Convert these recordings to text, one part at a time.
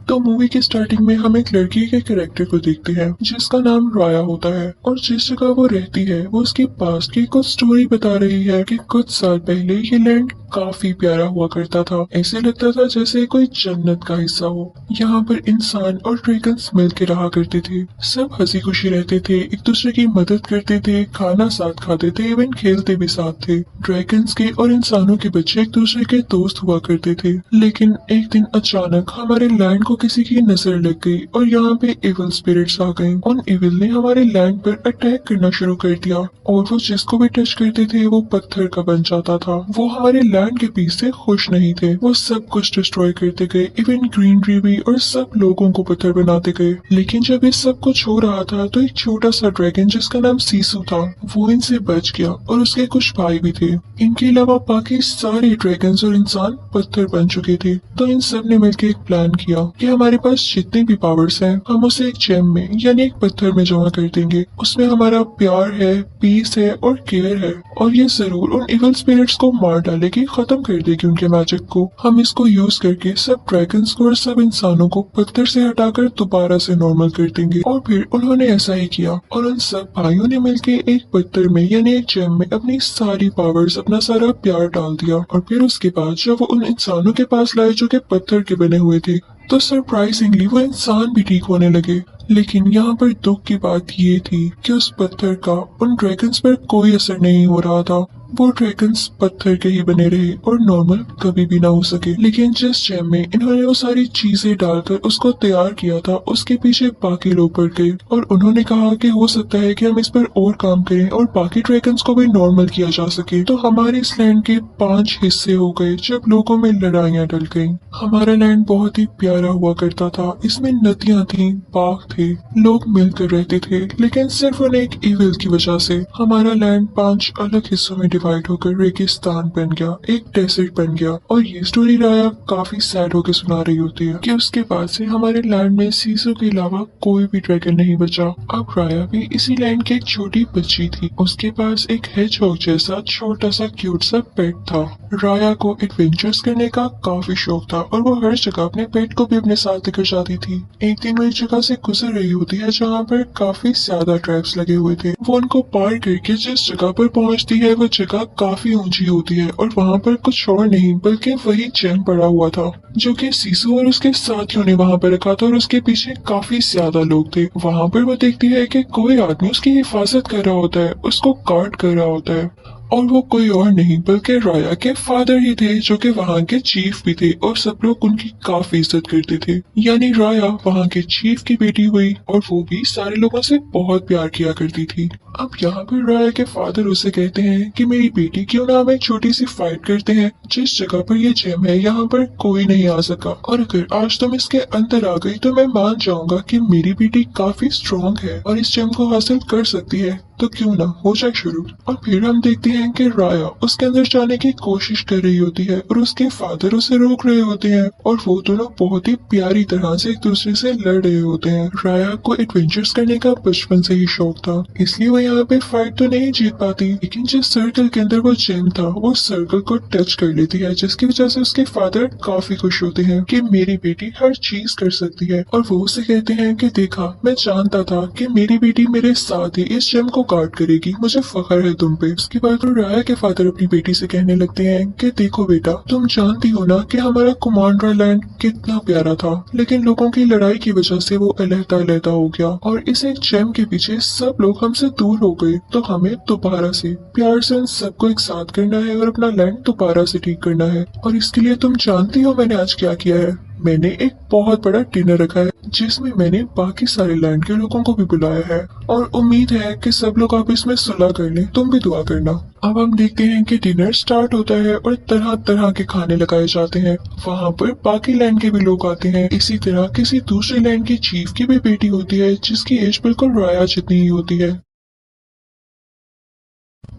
तो मूवी के स्टार्टिंग में हम एक लड़की के कैरेक्टर को देखते हैं जिसका नाम राया होता है और जिस जगह वो रहती है वो उसके पास की कुछ स्टोरी बता रही है कि कुछ साल पहले ये लैंड काफी प्यारा हुआ करता था। ऐसे लगता था जैसे कोई जन्नत का हिस्सा हो। यहाँ पर इंसान और ड्रैगन्स मिल के रहा करते थे। सब हंसी खुशी रहते थे, एक दूसरे की मदद करते थे, खाना साथ खाते थे, इवन खेलते भी साथ थे। ड्रैगन्स के और इंसानों के बच्चे एक दूसरे के दोस्त हुआ करते थे। लेकिन एक दिन अचानक हमारे लैंड को किसी की नजर लग गई और यहाँ पे इविल स्पिरिट्स आ गए। उन इविल ने हमारे लैंड पर अटैक करना शुरू कर दिया और वो जिसको भी टच करते थे वो पत्थर का बन जाता था। वो हमारे लैंड के पीस से खुश नहीं थे, वो सब कुछ डिस्ट्रॉय करते गए, इवन ग्रीनरी भी, और सब लोगों को पत्थर बनाते गए। लेकिन जब ये सब कुछ हो रहा था तो एक छोटा सा ड्रैगन जिसका नाम सीसू था वो इनसे बच गया और उसके कुछ भाई भी थे। इनके अलावा बाकी सारे ड्रैगन्स और इंसान पत्थर बन चुके थे। तो इन सब ने मिलकर एक प्लान किया कि हमारे पास जितने भी पावर्स हैं हम उसे एक जेम में यानी एक पत्थर में जमा कर देंगे। उसमें हमारा प्यार है, पीस है और केयर है, और ये जरूर उन इविल स्पिरिट्स को मार डालेगी, खत्म कर देगी उनके मैजिक को। हम इसको यूज करके सब ड्रैगन्स को और सब इंसानों को पत्थर से हटाकर दोबारा से नॉर्मल कर देंगे। और फिर उन्होंने ऐसा ही किया और उन सब भाइयों ने मिलकर एक पत्थर में यानी एक जेम में अपनी सारी पावर्स, अपना सारा प्यार डाल दिया। और फिर उसके बाद जब वो उन इंसानों के पास लाए जो कि पत्थर के बने हुए थे तो सरप्राइजिंगली वो इंसान भी ठीक होने लगे। लेकिन यहाँ पर दुख की बात ये थी कि उस पत्थर का उन ड्रैगन्स पर कोई असर नहीं हो रहा था। वो ड्रैगन्स पत्थर के ही बने रहे और नॉर्मल कभी भी ना हो सके। लेकिन जिस जेम में इन्होंने वो सारी चीजें डालकर उसको तैयार किया था उसके पीछे बाकी लोग पड़ गए और उन्होंने कहा कि हो सकता है कि हम इस पर और काम करें और बाकी ड्रैगन्स को भी नॉर्मल किया जा सके। तो हमारे इस लैंड के 5 हिस्से हो गए जब लोगों में लड़ाइयाँ डल गयी। हमारा लैंड बहुत ही प्यारा हुआ करता था, इसमें नदियाँ थी, बाग थे, लोग मिलकर रहते थे। लेकिन सिर्फ उन एक इविल की वजह से हमारा लैंड 5 अलग हिस्सों में डिवाइड होकर रेगिस्तान बन गया, एक डेजर्ट बन गया। और ये स्टोरी राया काफी सैड होकर सुना रही होती है कि उसके बाद से हमारे लैंड में सीसू के अलावा कोई भी ड्रैगन नहीं बचा। अब राया भी इसी लैंड की एक छोटी बच्ची थी, उसके पास एक हेजहॉग जैसा छोटा सा क्यूट सा पेट था। राया को एडवेंचर्स करने का काफी शौक था और वो हर जगह अपने पेट को भी अपने साथ लेकर जाती थी। एक दिन वो एक जगह से गुजर रही होती है जहाँ पर काफी ज्यादा ट्रैप्स लगे हुए थे। वो उनको पार करके जिस जगह पर पहुँचती है वो जगह काफी ऊंची होती है और वहाँ पर कुछ और नहीं बल्कि वही जेम पड़ा हुआ था जो कि सीसू और उसके साथियों ने वहाँ पर रखा था और उसके पीछे काफी ज्यादा लोग थे। वहाँ पर वो देखती है कि कोई आदमी उसकी हिफाजत कर रहा होता है, उसको गार्ड कर रहा होता है, और वो कोई और नहीं बल्कि राया के फादर ही थे जो कि वहाँ के चीफ भी थे और सब लोग उनकी काफी इज्जत करते थे। यानी राया वहाँ के चीफ की बेटी हुई और वो भी सारे लोगों से बहुत प्यार किया करती थी। अब यहाँ पर राया के फादर उसे कहते हैं कि मेरी बेटी क्यों ना हम एक छोटी सी फाइट करते हैं, जिस जगह पर ये जेम है यहाँ पर कोई नहीं आ सका, और अगर आज तुम इसके अंदर आ गई तो मैं मान जाऊंगा कि मेरी बेटी काफी स्ट्रॉन्ग है और इस जेम को हासिल कर सकती है, तो क्यों ना हो जाए शुरू। और फिर हम देखते हैं कि राया उसके अंदर जाने की कोशिश कर रही होती है और उसके फादर उसे रोक रहे होते हैं और वो दोनों बहुत ही प्यारी तरह से एक दूसरे से लड़ रहे होते हैं। राया को एडवेंचर्स करने का बचपन से ही शौक था, इसलिए वो यहाँ पे फाइट तो नहीं जीत पाती, लेकिन जिस सर्कल के अंदर वो जेम था वो सर्कल को टच कर लेती है, जिसकी वजह से उसके फादर काफी खुश होते हैं कि मेरी बेटी हर चीज कर सकती है। और वो उसे कहते हैं कि देखा, मैं जानता था कि मेरी बेटी मेरे साथ ही इस जेम को गार्ड करेगी, मुझे फख्र है तुम पे। उसके बाद तो राया के फादर अपनी बेटी से कहने लगते हैं कि देखो बेटा, तुम जानती हो ना कि हमारा कुमांड्रा लैंड कितना प्यारा था, लेकिन लोगों की लड़ाई की वजह से वो अलहदा हो गया और इस एक जेम के पीछे सब लोग हमसे दूर हो गए। तो हमें दोबारा से प्यार से उन सबको एक साथ करना है और अपना लैंड दोबारा से ठीक करना है। और इसके लिए तुम जानती हो मैंने आज क्या किया है? मैंने एक बहुत बड़ा डिनर रखा है जिसमें मैंने बाकी सारे लैंड के लोगों को भी बुलाया है और उम्मीद है कि सब लोग आपस में सुलह कर लें, तुम भी दुआ करना। अब हम देखते हैं कि डिनर स्टार्ट होता है और तरह तरह के खाने लगाए जाते हैं। वहाँ पर बाकी लैंड के भी लोग आते हैं। इसी तरह किसी दूसरे लैंड की चीफ की भी बेटी होती है जिसकी एज बिल्कुल राया जितनी ही होती है।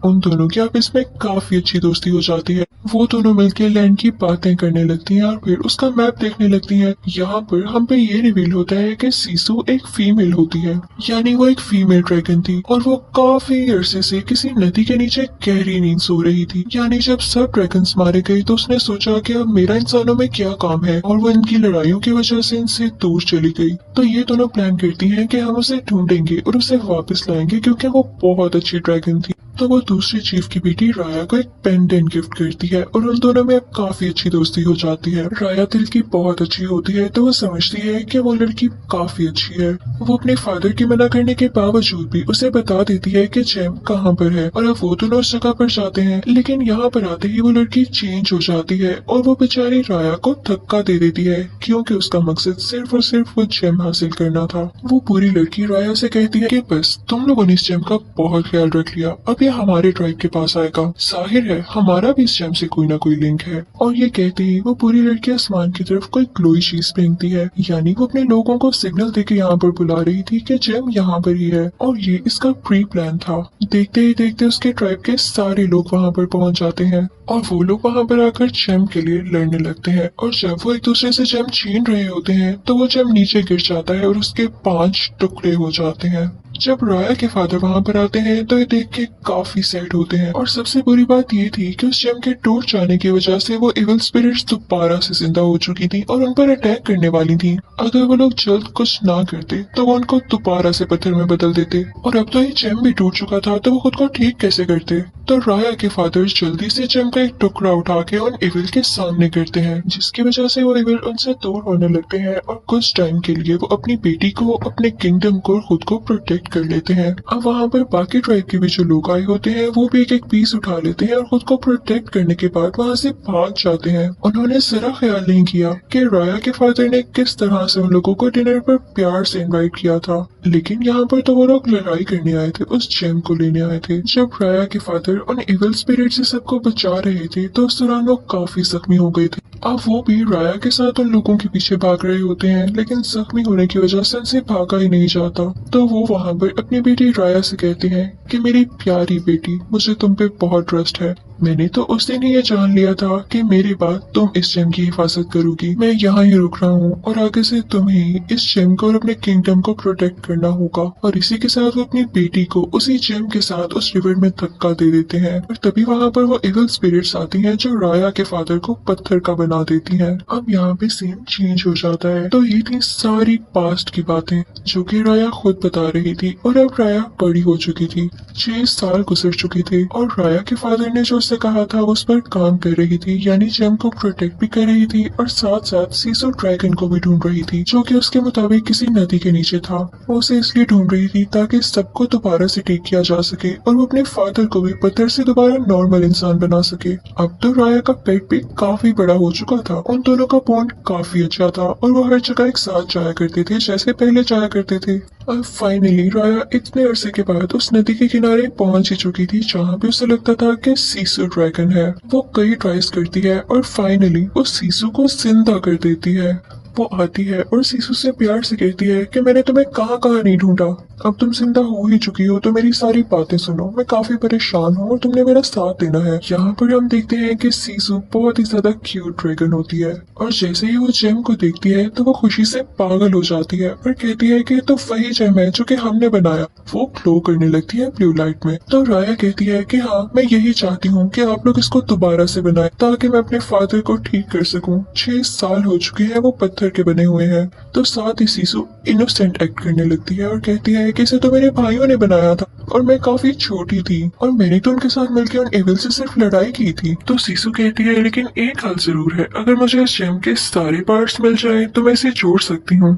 उन दोनों की आपस में काफी अच्छी दोस्ती हो जाती है। वो दोनों मिलकर लैंड की बातें करने लगती हैं और फिर उसका मैप देखने लगती हैं। यहाँ पर हम पे ये रिवील होता है कि सीसू एक फीमेल होती है, यानी वो एक फीमेल ड्रैगन थी और वो काफी अरसे से किसी नदी के नीचे गहरी नींद सो रही थी। यानी जब सब ड्रैगन्स मारे गए तो उसने सोचा कि अब मेरा इंसानों में क्या काम है, और वो इनकी लड़ाइयों की वजह से इनसे दूर चली गई। तो ये दोनों प्लान करती हैं कि हम उसे ढूंढेंगे और उसे वापस लाएंगे क्योंकि वो बहुत अच्छी ड्रैगन थी। तो वो दूसरे चीफ की बेटी राया को एक पेंडेंट गिफ्ट करती है और उन दोनों में अब काफी अच्छी दोस्ती हो जाती है। राया दिल की बहुत अच्छी होती है तो वो समझती है कि वो लड़की काफी अच्छी है। वो अपने फादर की मना करने के बावजूद भी उसे बता देती है कि जेम कहाँ पर है, और अब वो दोनों उस जगह पर जाते हैं। लेकिन यहाँ पर आते ही वो लड़की चेंज हो जाती है और वो बेचारी राया को धक्का दे देती है क्योंकि उसका मकसद सिर्फ और सिर्फ वो जेम हासिल करना था। वो पूरी लड़की राया से कहती है कि बस तुम लोगों ने इस जेम का बहुत ख्याल रख लिया, अब ये हमारे ट्राइब के पास आएगा, जाहिर है हमारा भी इस जेम से कोई ना कोई लिंक है। और ये कहते ही वो पूरी लड़की आसमान की तरफ कोई ग्लोई चीज फेंकती है, यानी वो अपने लोगों को सिग्नल देके यहाँ पर बुला रही थी कि जेम यहाँ पर ही है। और ये इसका प्री प्लान था। देखते ही देखते उसके ट्राइब के सारे लोग वहाँ पर पहुँच जाते हैं और वो लोग वहाँ पर आकर जेम के लिए लड़ने लगते हैं। और जब वो एक दूसरे से जेम छीन रहे होते हैं तो वो जेम नीचे गिर जाता है और उसके 5 टुकड़े हो जाते हैं। जब राया के फादर वहाँ पर आते हैं तो ये देख के काफी सैड होते हैं। और सबसे बुरी बात ये थी कि उस जेम के टूट जाने की वजह से वो इविल स्पिरिट्स दोबारा से जिंदा हो चुकी थी और उन पर अटैक करने वाली थी। अगर वो लोग जल्द कुछ ना करते तो वो उनको दोबारा से पत्थर में बदल देते, और अब तो ये जेम भी टूट चुका था तो वो खुद को ठीक कैसे करते। तो राया के फादर जल्दी से जेम का एक टुकड़ा उठा के उन इविल के सामने करते हैं, जिसकी वजह से वो इविल उनसे दूर होने लगते हैं और कुछ टाइम के लिए वो अपनी बेटी को, अपने किंगडम को, खुद को प्रोटेक्ट कर लेते हैं। अब वहाँ पर बाकी ट्राइब के भी जो लोग आए होते हैं वो भी एक पीस उठा लेते हैं और खुद को प्रोटेक्ट करने के बाद वहाँ से भाग जाते हैं। उन्होंने जरा ख्याल नहीं किया कि राया के फादर ने किस तरह से उन लोगों को डिनर पर प्यार से इनवाइट किया था, लेकिन यहाँ पर तो वो लोग लड़ाई करने आए थे, उस जेम को लेने आए थे। जब राया के फादर उन इविल स्पिरिट से सबको बचा रहे थे तो उस दौरान वो काफी जख्मी हो गए थे। अब वो भी राया के साथ उन लोगों के पीछे भाग रहे होते हैं, लेकिन जख्मी होने की वजह से उनसे भागा ही नहीं जाता। तो वो वहाँ पर अपनी बेटी राया से कहते हैं कि मेरी प्यारी बेटी, मुझे तुम पे बहुत ट्रस्ट है। मैंने तो उस दिन ही ये जान लिया था कि मेरे बाद तुम इस जेम की हिफाजत करोगी। मैं यहाँ ही रुक रहा हूँ और आगे से तुम्हें इस जेम को और अपने किंगडम को प्रोटेक्ट करना होगा। और इसी के साथ वो अपनी बेटी को उसी जेम के साथ उस रिवर में धक्का दे देते हैं और तभी वहाँ पर वो इविल स्पिरिट्स आती हैं जो राया के फादर को पत्थर का बना देती हैं। अब यहाँ पे सीन चेंज हो जाता है। तो ये थी सारी पास्ट की बातें जो कि राया खुद बता रही थी, और अब राया बड़ी हो चुकी थी, 6 साल गुजर चुके थे और राया के फादर ने जो उससे कहा था उस पर काम कर रही थी, यानी जेम को प्रोटेक्ट भी कर रही थी और साथ साथ सीसो ड्रैगन को भी ढूंढ रही थी जो कि उसके मुताबिक किसी नदी के नीचे था। वो उसे इसलिए ढूंढ रही थी ताकि सबको दोबारा से ठीक किया जा सके और वो अपने फादर को भी पत्थर से दोबारा नॉर्मल इंसान बना सके। अब तो राया का पेट भी काफी बड़ा हो चुका था, उन दोनों का बॉन्ड काफी अच्छा था और वो हर जगह एक साथ जाया करते थे जैसे पहले जाया करते थे। अब फाइनली राया इतने अरसे के बाद उस नदी के किनारे पहुंच ही चुकी थी जहाँ पे उसे लगता था कि सीसू ड्रैगन है। वो कई ट्राइज करती है और फाइनली वो सीसू को जिंदा कर देती है। वो आती है और सीसू से प्यार से कहती है कि मैंने तुम्हें कहाँ कहाँ नहीं ढूंढा, अब तुम जिंदा हो ही चुकी हो तो मेरी सारी बातें सुनो, मैं काफी परेशान हूँ और तुमने मेरा साथ देना है। यहाँ पर हम देखते हैं कि सीसू बहुत ही ज्यादा क्यूट ड्रैगन होती है और जैसे ही वो जेम को देखती है तो वो खुशी से पागल हो जाती है और कहती है कि तो वही जेम है जो कि हमने बनाया। वो ग्लो करने लगती है ब्लू लाइट में। तो राया कहती है कि हाँ, मैं यही चाहती हूँ कि आप लोग इसको दोबारा से बनाएं ताकि मैं अपने फादर को ठीक कर सकूं। 6 साल हो चुके हैं, वो पत्थर के बने हुए हैं। तो साथ ही सीसू इनोसेंट एक्ट करने लगती है और कहती है कि इसे तो मेरे भाइयों ने बनाया था और मैं काफी छोटी थी और मैंने तो उनके साथ मिलकर उन एविल से सिर्फ लड़ाई की थी। तो सीसू कहती है लेकिन एक हाल जरूर है, अगर मुझे इस जेम के सारे पार्ट्स मिल जाए तो मैं इसे जोड़ सकती हूँ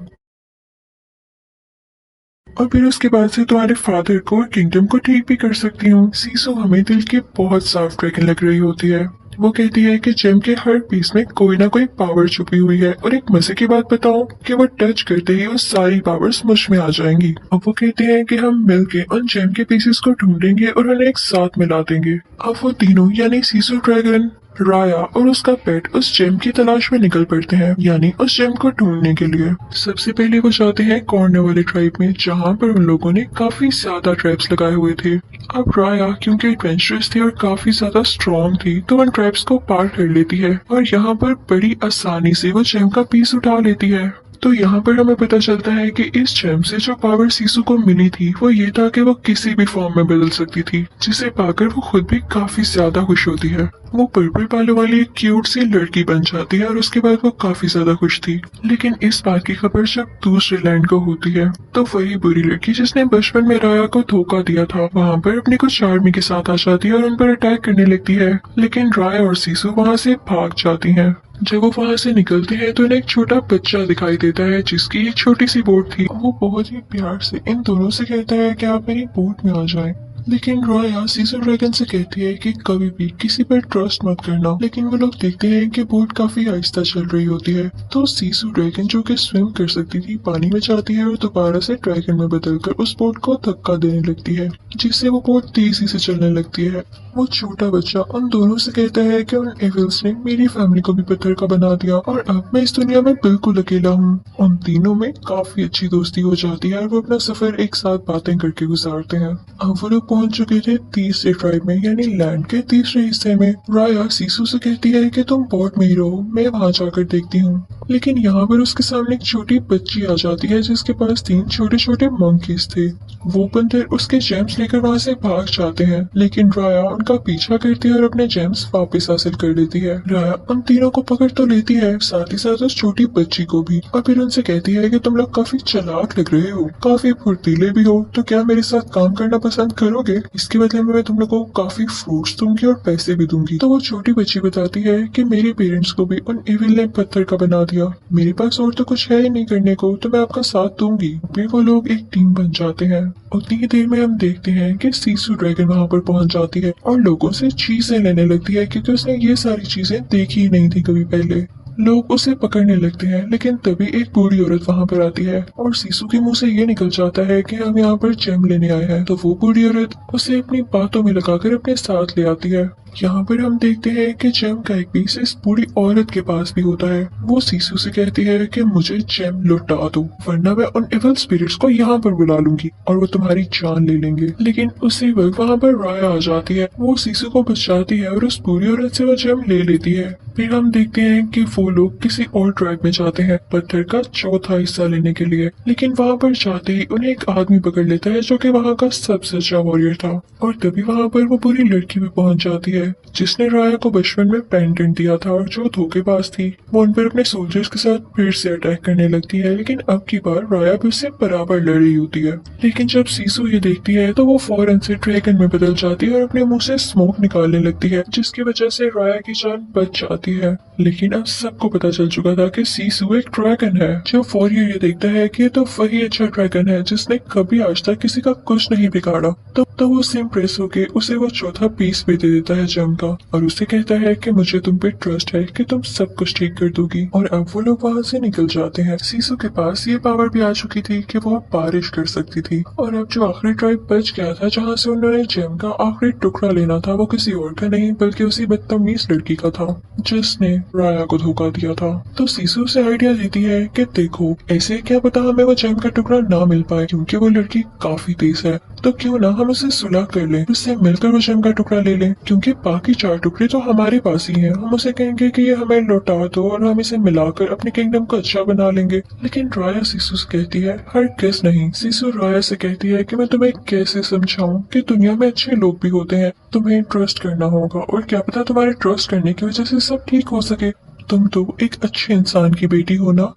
और फिर उसके बाद से तुम्हारे फादर को और किंगडम को ठीक भी कर सकती हूँ। सीसू हमें दिल की बहुत साफ ड्रैगन लग रही होती है। वो कहती है कि जेम के हर पीस में कोई ना कोई पावर छुपी हुई है और एक मजे की बात बताऊं कि वो टच करते ही वो सारी पावर्स मुझ में आ जाएंगी। अब वो कहते हैं कि हम मिलके उन जेम के पीसेस को ढूंढेंगे और उन्हें एक साथ मिला देंगे। अब वो तीनों यानी सीसू ड्रैगन, राया और उसका पेट उस जेम की तलाश में निकल पड़ते हैं, यानी उस जेम को ढूंढने के लिए। सबसे पहले वो जाते हैं कॉर्नर वाले ट्राइब में, जहाँ पर उन लोगों ने काफी ज्यादा ट्रैप्स लगाए हुए थे। अब राया क्योंकि एडवेंचरस थी और काफी ज्यादा स्ट्रॉन्ग थी, तो उन ट्रैप्स को पार कर लेती है और यहाँ पर बड़ी आसानी से वो जेम का पीस उठा लेती है। तो यहाँ पर हमें पता चलता है कि इस जेम से जो पावर सीसू को मिली थी वो ये था कि वो किसी भी फॉर्म में बदल सकती थी, जिसे पाकर वो खुद भी काफी ज्यादा खुश होती है। वो पर्पल बालों वाली एक क्यूट सी लड़की बन जाती है और उसके बाद वो काफी ज्यादा खुश थी। लेकिन इस बात की खबर जब दूसरे लैंड को होती है, तो वही बुरी लड़की जिसने बचपन में राया को धोखा दिया था वहाँ पर अपने कुछ आर्मी के साथ आ जाती है और उन पर अटैक करने लगती है। लेकिन राया और सीसू वहाँ से भाग जाती हैं। जब वो वहाँ से निकलते हैं तो इन्हें एक छोटा बच्चा दिखाई देता है जिसकी एक छोटी सी बोट थी। वो बहुत ही प्यार से इन दोनों से कहता है कि आप मेरी बोट में आ जाएं। लेकिन राया सीसू ड्रैगन से कहती है कि कभी भी किसी पर ट्रस्ट मत करना। लेकिन वो लोग देखते हैं कि बोट काफी आहिस्ता चल रही होती है, तो सीसू ड्रैगन जो कि स्विम कर सकती थी पानी में जाती है और दोबारा से ड्रैगन में बदलकर उस बोट को धक्का देने लगती है, जिससे वो बोट तेजी से चलने लगती है। वो छोटा बच्चा उन दोनों से कहता है कि उन एविल्स ने मेरी फैमिली को भी पत्थर का बना दिया और अब मैं इस दुनिया में बिल्कुल अकेला हूँ। उन तीनों में काफी अच्छी दोस्ती हो जाती है और वो अपना सफर एक साथ बातें करके गुजारते हैं। अब वो लोग पहुंच चुके थे तीसरे ट्राइब में, यानी लैंड के तीसरे हिस्से में। राया सीसू से कहती है कि तुम बोट में ही रहो, मैं वहां जाकर देखती हूँ। लेकिन यहाँ पर उसके सामने एक छोटी बच्ची आ जाती है जिसके पास 3 छोटे छोटे मंकीज थे। वो बंदर उसके जेम्स लेकर वहाँ से भाग जाते हैं, लेकिन राया उनका पीछा करती है और अपने जेम्स वापस हासिल कर लेती है। राया उन तीनों को पकड़ तो लेती है, साथ ही साथ उस छोटी बच्ची को भी, और फिर उनसे कहती है कि तुम लोग काफी चालाक लग रहे हो, काफी फुर्तीले भी हो, तो क्या मेरे साथ काम करना पसंद करोगे? इसके बदले में मैं तुम लोगों को काफी फ्रूट्स दूंगी और पैसे भी दूंगी। तो वो छोटी बच्ची बताती है कि मेरे पेरेंट्स को भी उन एविल ने पत्थर का बना दिया, मेरे पास और तो कुछ है ही नहीं करने को, तो मैं आपका साथ दूंगी। फिर वो लोग एक टीम बन जाते हैं। उतनी ही देर में हम देखते हैं कि सीसू ड्रैगन वहाँ पर पहुंच जाती है और लोगों से चीजें लेने लगती है, क्योंकि उसने ये सारी चीजें देखी ही नहीं थी कभी पहले। लोग उसे पकड़ने लगते हैं, लेकिन तभी एक बूढ़ी औरत वहाँ पर आती है और सीसू के मुंह से ये निकल जाता है कि हम यहाँ पर जेम लेने आए हैं। तो वो बूढ़ी औरत उसे अपनी बातों में लगाकर अपने साथ ले आती है। यहाँ पर हम देखते हैं कि जेम का एक पीस इस बूढ़ी औरत के पास भी होता है। वो सीसू से कहती है कि मुझे जेम लौटा दो, वरना मैं उन इविल स्पिरिट्स को यहाँ पर बुला लूंगी और वो तुम्हारी जान ले लेंगे। लेकिन उसी वक्त वहाँ पर राया आ जाती है। वो सीसू को बचाती है और उस बूढ़ी औरत से वो जेम ले लेती है। फिर हम देखते हैं कि वो लोग किसी और ट्राइब में जाते हैं पत्थर का चौथा हिस्सा लेने के लिए। लेकिन वहाँ पर जाते ही उन्हें एक आदमी पकड़ लेता है जो कि वहाँ का सबसे अच्छा वॉरियर था। और तभी वहाँ पर वो बुरी लड़की भी पहुंच जाती है जिसने राया को बचपन में पेंडेंट दिया था और जो धोखेबाज थी। वो उन पर अपने सोल्जर्स के साथ फिर से अटैक करने लगती है, लेकिन अब की बार राया भी उससे बराबर लड़ रही होती है। लेकिन जब सीसू ये देखती है तो वो फौरन से ड्रैगन में बदल जाती है और अपने मुंह से स्मोक निकालने लगती है, जिसकी वजह से राया की जान बच जाती है। लेकिन अब सबको पता चल चुका था कि सीसू एक ड्रैगन है। जब वॉरियर ये देखता है कि ये तो वही अच्छा ड्रैगन है जिसने कभी आज तक किसी का कुछ नहीं बिगाड़ा, तो वो उससे इम्प्रेस होके उसे वो चौथा पीस भी दे देता है जेम का और उससे कहता है कि मुझे तुम पे ट्रस्ट है कि तुम सब कुछ ठीक कर दोगी। और अब वो लोग वहाँ से निकल जाते हैं। सीसू के पास ये पावर भी आ चुकी थी कि वो अब बारिश कर सकती थी। और अब जो आखिरी ट्राइब बच गया था जहाँ से उन्होंने जेम का आखिरी टुकड़ा लेना था, वो किसी और का नहीं बल्कि उसी बदतमीज लड़की का था जिसने राया को धोखा दिया था। तो सीसू से आइडिया देती है कि देखो, ऐसे क्या पता हमें वो जेम का टुकड़ा ना मिल पाए, क्योंकि वो लड़की काफी तेज है, तो क्यों ना हम उसे सुलह कर लें, उससे मिलकर वो जेम का टुकड़ा ले लें, क्योंकि बाकी 4 टुकड़े तो हमारे पास ही हैं। हम उसे कहेंगे कि ये हमें लौटा दो और हम इसे मिलाकर अपने किंगडम को अच्छा बना लेंगे। लेकिन राया सीसू से कहती है हरगिज़ नहीं। सीसू राया से कहती है कि मैं तुम्हें कैसे समझाऊं कि दुनिया में अच्छे लोग भी होते हैं, तुम्हें ट्रस्ट करना होगा और क्या पता तुम्हारे ट्रस्ट करने की वजह से सब ठीक हो सके। तुम तो एक अच्छे इंसान की बेटी हो ना।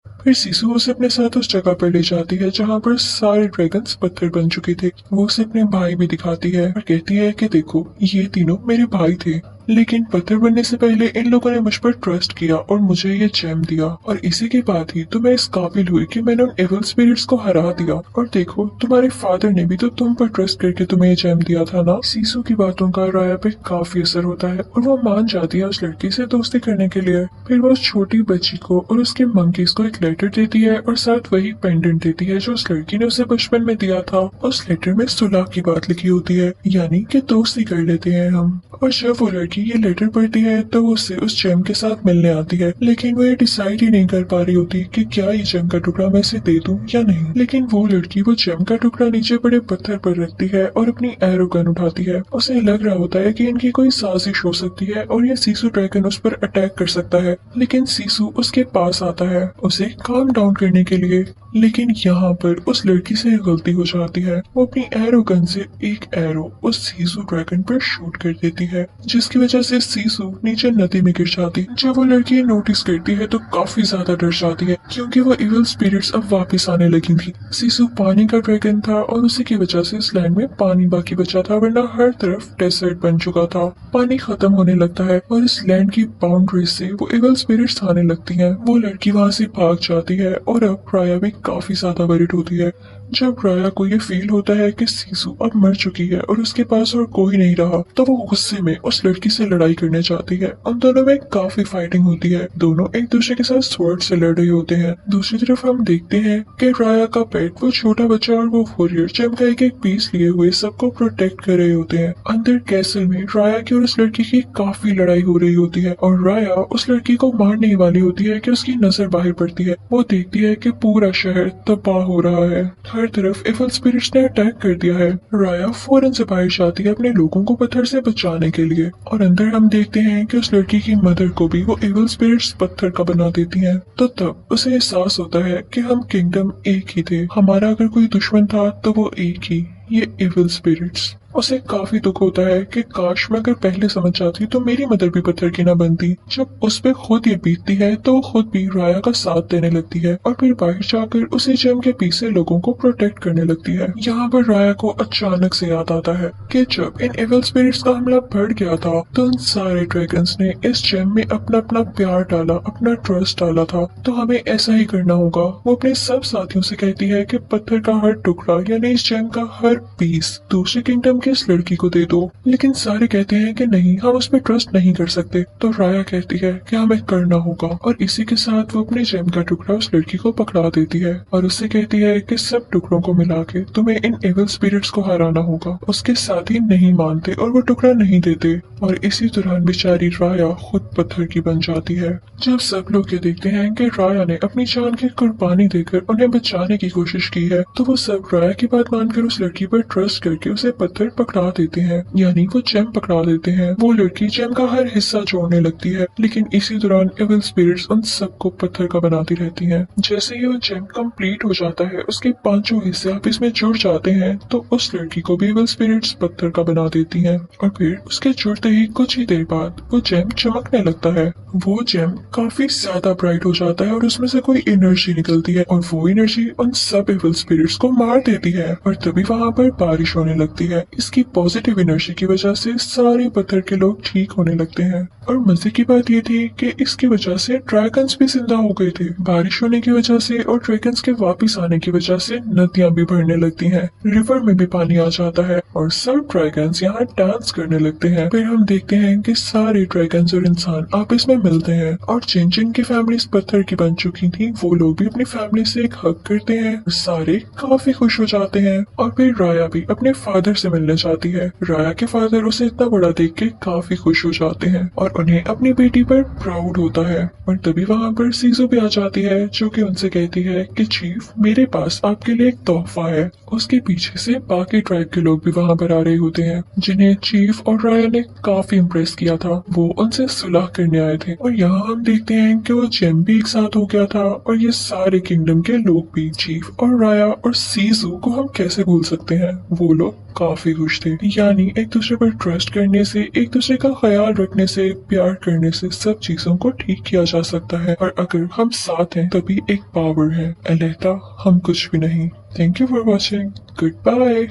फिर सीसू उसे अपने साथ उस जगह पर ले जाती है जहाँ पर सारे ड्रैगन्स पत्थर बन चुके थे। वो उसे अपने भाई भी दिखाती है और कहती है कि देखो, ये तीनों मेरे भाई थे, लेकिन पत्थर बनने से पहले इन लोगों ने मुझ पर ट्रस्ट किया और मुझे ये जेम दिया, और इसी के बाद ही तो मैं इस काबिल हुई कि मैंने उन एविल स्पिरिट्स को हरा दिया। और देखो, तुम्हारे फादर ने भी तो तुम पर ट्रस्ट करके तुम्हें ये जेम दिया था ना। सीसू की बातों का राया पे काफी असर होता है और वो मान जाती है उस लड़की से दोस्ती करने के लिए। फिर वो उस छोटी बच्ची को और उसके मंकीज को एक लेटर देती है और साथ वही पेंडेंट देती है जो उस लड़की ने उसे बचपन में दिया था। उस लेटर में सुलह की बात लिखी होती है, यानी कि दोस्ती कर लेते हैं हम। और जब वो लड़की ये लेटर पढ़ती है तो वो उससे उस जेम के साथ मिलने आती है, लेकिन वो ये डिसाइड ही नहीं कर पा रही होती कि क्या ये जेम का टुकड़ा मैं इसे दे दूं या नहीं। लेकिन वो लड़की वो जेम का टुकड़ा नीचे पड़े पत्थर पर रखती है और अपनी एरो गन उठाती है। उसे लग रहा होता है कि इनकी कोई साजिश हो सकती है और ये सीसू ड्रैगन उस पर अटैक कर सकता है, लेकिन सीसू उसके पास आता है उसे काम डाउन करने के लिए। लेकिन यहाँ पर उस लड़की से गलती हो जाती है, वो अपनी एरो गन से एक एरो उस सीसू ड्रैगन पर शूट कर देती है, जिसकी वजह से सीसू नीचे नदी में गिर जाती। जब वो लड़की नोटिस करती है तो काफी ज्यादा डर जाती है, क्योंकि वो इविल स्पिरिट्स अब वापस आने लगी थी। सीसू पानी का ड्रैगन था और उसी की वजह से इस लैंड में पानी बाकी बचा था, वरना हर तरफ डेजर्ट बन चुका था। पानी खत्म होने लगता है और इस लैंड की बाउंड्री से वो इविल स्पिरिट्स आने लगती हैं। वो लड़की वहां से भाग जाती है और अब राया भी काफी ज्यादा वरिड होती है। जब राया को ये फील होता है कि सीसू अब मर चुकी है और उसके पास और कोई नहीं रहा, तो वो गुस्से में उस लड़की से लड़ाई करने चाहती है। उन दोनों में काफी फाइटिंग होती है, दोनों एक दूसरे के साथ स्वॉर्ड से लड़ रहे होते हैं। दूसरी तरफ हम देखते हैं कि राया का पेट, वो छोटा बच्चा और वो वॉरियर जेम का एक पीस लिए हुए सबको प्रोटेक्ट कर रहे होते हैं। अंदर कैसल में राया की और उस लड़की की काफी लड़ाई हो रही होती है और राया उस लड़की को मारने ही वाली होती है कि उसकी नजर बाहर पड़ती है। वो देखती है कि पूरा शहर तबाह हो रहा है, हर तरफ इविल स्पिरिट्स ने अटैक कर दिया है। राया फौरन से बाहर जाती है अपने लोगों को पत्थर से बचाने के लिए, और अंदर हम देखते हैं कि उस लड़की की मदर को भी वो इविल स्पिरिट्स पत्थर का बना देती हैं। तो तब उसे एहसास होता है कि हम किंगडम एक ही थे, हमारा अगर कोई दुश्मन था तो वो एक ही, ये इविल स्पिरिट्स। उसे काफी दुख होता है कि काश मैं अगर पहले समझ जाती तो मेरी मदर भी पत्थर की न बनती। जब उस पे खुद ये बीतती है तो वो खुद भी राया का साथ देने लगती है और फिर बाहर जाकर उसी जेम के पीछे लोगों को प्रोटेक्ट करने लगती है। यहाँ पर राया को अचानक से याद आता है कि जब इन इविल स्पिरिट्स का हमला बढ़ गया था तो उन सारे ड्रैगन्स ने इस जेम में अपना अपना प्यार डाला, अपना ट्रस्ट डाला था, तो हमें ऐसा ही करना होगा। वो अपने सब साथियों से कहती है कि पत्थर का हर टुकड़ा यानी इस जेम का हर पीस दूसरे किंगडम कि इस लड़की को दे दो, लेकिन सारे कहते हैं कि नहीं, हम उस पर ट्रस्ट नहीं कर सकते। तो राया कहती है कि हमें करना होगा, और इसी के साथ वो अपने जेम का टुकड़ा उस लड़की को पकड़ा देती है और उससे कहती है कि सब टुकड़ों को मिला के तुम्हें इन एविल स्पिरिट्स को हराना होगा। उसके साथी नहीं मानते और वो टुकड़ा नहीं देते, और इसी दौरान बेचारी राया खुद पत्थर की बन जाती है। जब सब लोग ये देखते हैं कि राया ने अपनी जान की कुर्बानी देकर उन्हें बचाने की कोशिश की है, तो वो सब राया की बात मानकर उस लड़की पर ट्रस्ट करके उसे पत्थर पकड़ा देते हैं, यानी वो जेम पकड़ा देते हैं। वो लड़की जेम का हर हिस्सा जोड़ने लगती है, लेकिन इसी दौरान इविल स्पिरिट्स उन सबको पत्थर का बनाती रहती हैं। जैसे ही वो जेम कंप्लीट हो जाता है, उसके पांचों हिस्से आपस में जुड़ जाते हैं, तो उस लड़की को भी इविल स्पिरिट्स पत्थर का बना देती हैं, और फिर उसके जुड़ते ही कुछ ही देर बाद वो जेम चमकने लगता है। वो जेम काफी ज्यादा ब्राइट हो जाता है और उसमें से कोई एनर्जी निकलती है, और वो एनर्जी उन सब इविल स्पिरिट्स को मार देती है, और तभी वहाँ पर बारिश होने लगती है। इसकी पॉजिटिव एनर्जी की वजह से सारे पत्थर के लोग ठीक होने लगते हैं, और मजे की बात ये थी कि इसकी वजह से ड्रैगन्स भी जिंदा हो गए थे। बारिश होने की वजह से और ड्रैगन्स के वापस आने की वजह से नदियां भी भरने लगती हैं, रिवर में भी पानी आ जाता है, और सब ड्रैगन्स यहाँ डांस करने लगते हैं। फिर हम देखते हैं कि सारे ड्रैगन्स और इंसान आपस में मिलते हैं, और जिन जिन की फैमिलीज पत्थर की बन चुकी थी वो लोग भी अपनी फैमिली से एक हग करते हैं, और सारे काफी खुश हो जाते हैं। और फिर राया भी अपने फादर से मिलने जाती है। राया के फादर उसे इतना बड़ा देख के काफी खुश हो जाते हैं और उन्हें अपनी बेटी पर प्राउड होता है। और तभी वहाँ पर सीजो भी आ जाती है, जो कि उनसे कहती है कि चीफ, मेरे पास आपके लिए एक तोहफा है। उसके पीछे से बाकी ट्राइब के लोग भी वहाँ पर आ रहे होते हैं, जिन्हें चीफ और राया ने काफी इम्प्रेस किया था। वो उनसे सुलह करने आए थे, और यहाँ हम देखते हैं कि वो जेम भी एक साथ हो गया था, और ये सारे किंगडम के लोग भी। चीफ और राया और सीजू को हम कैसे भूल सकते हैं, वो लोग काफी खुश थे। यानी एक दूसरे पर ट्रस्ट करने से, एक दूसरे का ख्याल रखने से, प्यार करने से सब चीजों को ठीक किया जा सकता है, और अगर हम साथ हैं तभी एक पावर है। अलहदा हम कुछ भी नहीं। Thank you for watching. Good bye.